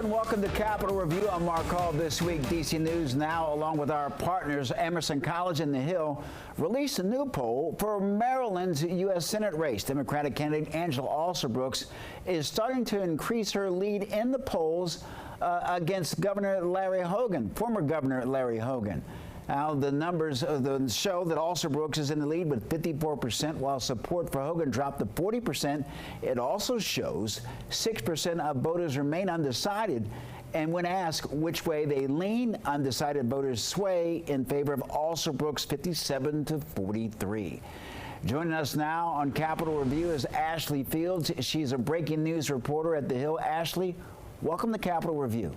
Welcome to Capitol Review. I'm Mark Hall. This week, DC News Now, along with our partners, Emerson College and The Hill, released a new poll for Maryland's U.S. Senate race. Democratic candidate Angela Alsobrooks is starting to increase her lead in the polls against Governor Larry Hogan, former Governor Larry Hogan. Now, the numbers show that Alsobrooks is in the lead with 54%, while support for Hogan dropped to 40%. It also shows 6% of voters remain undecided. And when asked which way they lean, undecided voters sway in favor of Alsobrooks 57 to 43. Joining us now on Capitol Review is Ashley Fields. She's a breaking news reporter at The Hill. Ashley, welcome to Capitol Review.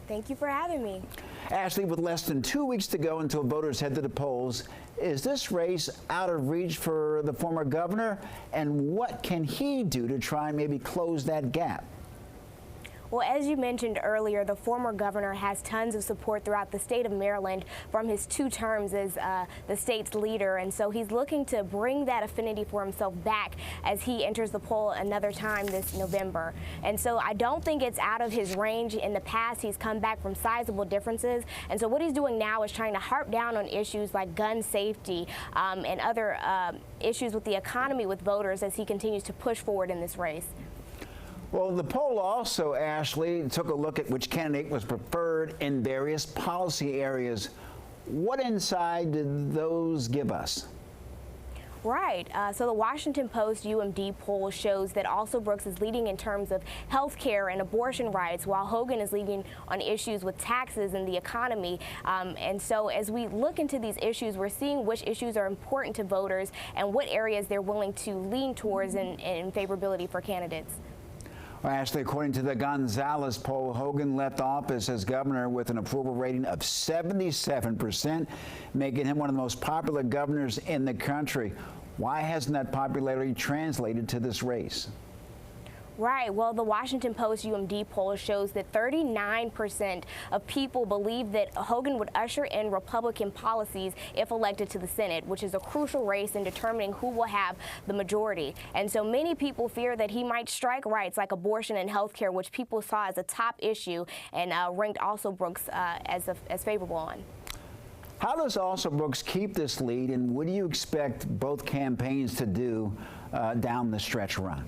Thank you for having me. Ashley, with less than 2 weeks to go until voters head to the polls, is this race out of reach for the former governor? And what can he do to try and maybe close that gap? Well, as you mentioned earlier, the former governor has tons of support throughout the state of Maryland from his 2 terms as the state's leader. And so he's looking to bring that affinity for himself back as he enters the poll another time this November. And so I don't think it's out of his range. In the past, he's come back from sizable differences. And so what he's doing now is trying to harp down on issues like gun safety and other issues with the economy with voters as he continues to push forward in this race. Well, the poll also, Ashley, took a look at which candidate was preferred in various policy areas. What insight did those give us? Right. So the Washington Post UMD poll shows that Alsobrooks is leading in terms of health care and abortion rights, while Hogan is leading on issues with taxes and the economy. And so as we look into these issues, we're seeing which issues are important to voters and what areas they're willing to lean towards in favorability for candidates. Well, Ashley, according to the Gonzalez poll, Hogan left office as governor with an approval rating of 77%, making him one of the most popular governors in the country. Why hasn't that popularity translated to this race? Right. Well, the Washington Post UMD poll shows that 39% of people believe that Hogan would usher in Republican policies if elected to the Senate, which is a crucial race in determining who will have the majority. And so many people fear that he might strike rights like abortion and health care, which people saw as a top issue and ranked Alsobrooks as favorable on. How does Alsobrooks keep this lead, and what do you expect both campaigns to do down the stretch run?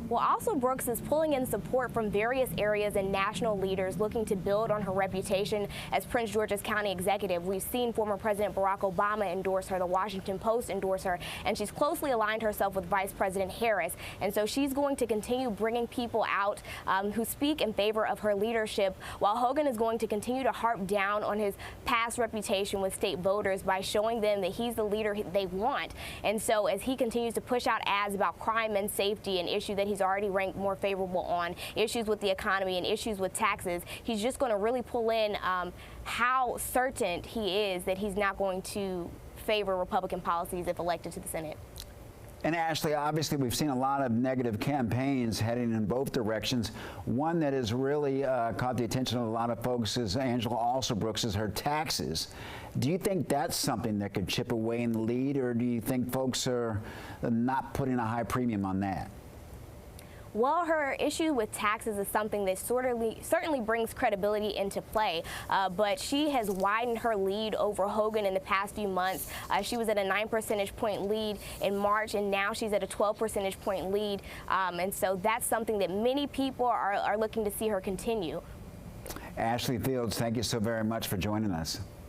Well, Alsobrooks is pulling in support from various areas and national leaders looking to build on her reputation as Prince George's County executive. We've seen former President Barack Obama endorse her, the Washington Post endorse her, and she's closely aligned herself with Vice President Harris. And so she's going to continue bringing people out who speak in favor of her leadership, while Hogan is going to continue to harp down on his past reputation with state voters by showing them that he's the leader they want. And so as he continues to push out ads about crime and safety, an issue that he's already ranked more favorable on, issues with the economy and issues with taxes, he's just going to really pull in how certain he is that he's not going to favor Republican policies if elected to the Senate. And Ashley, obviously we've seen a lot of negative campaigns heading in both directions. One that has really caught the attention of a lot of folks is Angela Alsobrooks, is her taxes. Do you think that's something that could chip away in the lead, or do you think folks are not putting a high premium on that? Well, her issue with taxes is something that certainly brings credibility into play, but she has widened her lead over Hogan in the past few months. She was at a 9 percentage point lead in March, and now she's at a 12 percentage point lead, and so that's something that many people are looking to see her continue. Ashley Fields, thank you so very much for joining us.